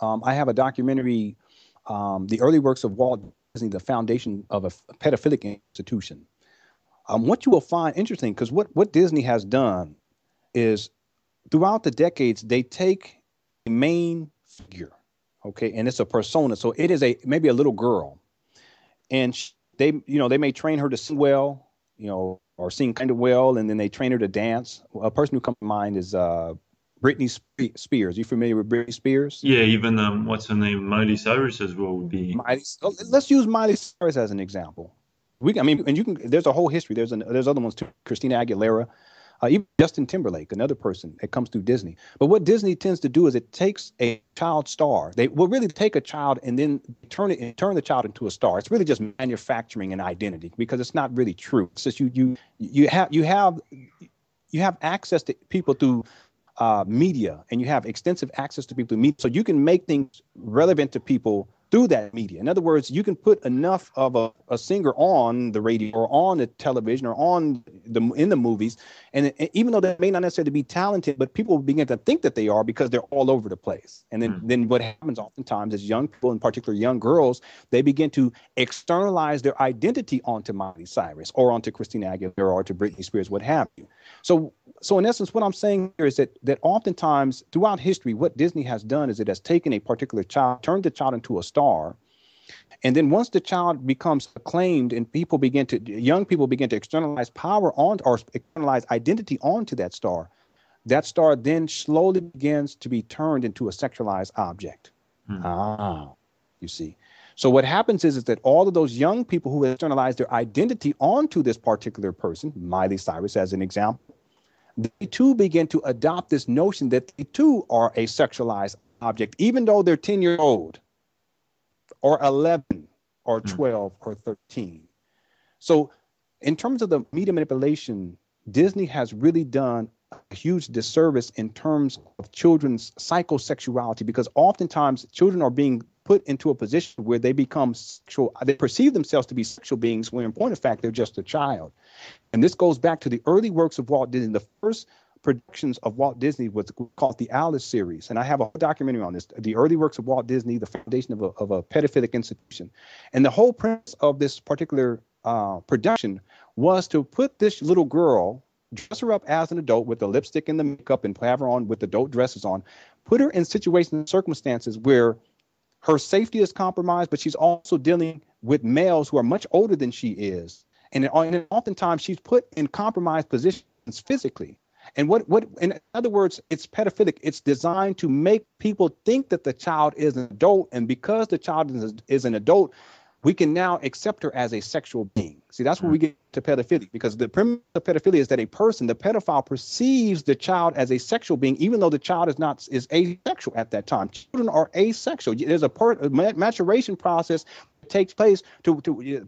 I have a documentary, The Early Works of Walt Disney, the Foundation of a Pedophilic Institution. What you will find interesting, because what Disney has done is throughout the decades, they take a main figure, okay, and it's a persona. So it is maybe a little girl, and they may train her to sing well, or sing kind of well, and then they train her to dance. A person who comes to mind is Britney Spears. You familiar with Britney Spears? Yeah, even what's her name, Miley Cyrus as well would be. Let's use Miley Cyrus as an example. I mean, and you can. There's a whole history. There's other ones too. Christina Aguilera, even Justin Timberlake, another person that comes through Disney. But what Disney tends to do is it takes a child star. They will really take a child and then turn the child into a star. It's really just manufacturing an identity because it's not really true. It's just you have access to people through media, and you have extensive access to people through media, so you can make things relevant to people through that media. In other words, you can put enough of a singer on the radio or on the television or in the movies, and even though they may not necessarily be talented, but people begin to think that they are because they're all over the place. And then what happens oftentimes is young people, in particular young girls, they begin to externalize their identity onto Miley Cyrus or onto Christina Aguilera or to Britney Spears, what have you. So in essence, what I'm saying here is that oftentimes throughout history, what Disney has done is it has taken a particular child, turned the child into a star. And then once the child becomes acclaimed and young people begin to externalize power on or externalize identity onto that star then slowly begins to be turned into a sexualized object. You see. So what happens is that all of those young people who externalize their identity onto this particular person, Miley Cyrus as an example, they too begin to adopt this notion that they too are a sexualized object, even though they're 10 years old or 11 or 12 or 13. So in terms of the media manipulation, Disney has really done a huge disservice in terms of children's psychosexuality, because oftentimes children are being put into a position where they become sexual. They perceive themselves to be sexual beings when in point of fact, they're just a child. And this goes back to the early works of Walt Disney. The first productions of Walt Disney was called the Alice series. And I have a documentary on this, the early works of Walt Disney, the foundation of a pedophilic institution. And the whole premise of this particular production was to put this little girl, dress her up as an adult with the lipstick and the makeup and have her on with adult dresses on, put her in situations and circumstances where her safety is compromised, but she's also dealing with males who are much older than she is. And oftentimes she's put in compromised positions physically. And in other words, it's pedophilic. It's designed to make people think that the child is an adult. And because the child is an adult, we can now accept her as a sexual being. See, that's where we get to pedophilia, because the premise of pedophilia is that the pedophile perceives the child as a sexual being, even though the child is asexual at that time. Children are asexual. There's a maturation process that takes place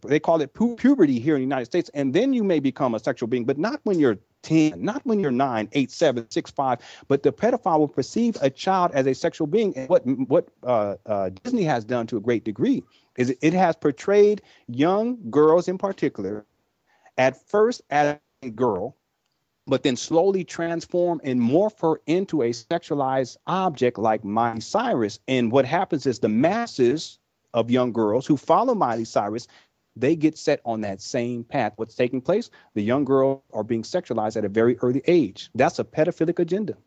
they call it puberty here in the United States. And then you may become a sexual being, but not when you're 10, not when you're 9, 8, 7, 6, 5, but the pedophile will perceive a child as a sexual being. And what Disney has done to a great degree is it has portrayed young girls in particular at first as a girl, but then slowly transform and morph her into a sexualized object like Miley Cyrus. And what happens is the masses of young girls who follow Miley Cyrus, they get set on that same path. What's taking place? The young girls are being sexualized at a very early age. That's a pedophilic agenda.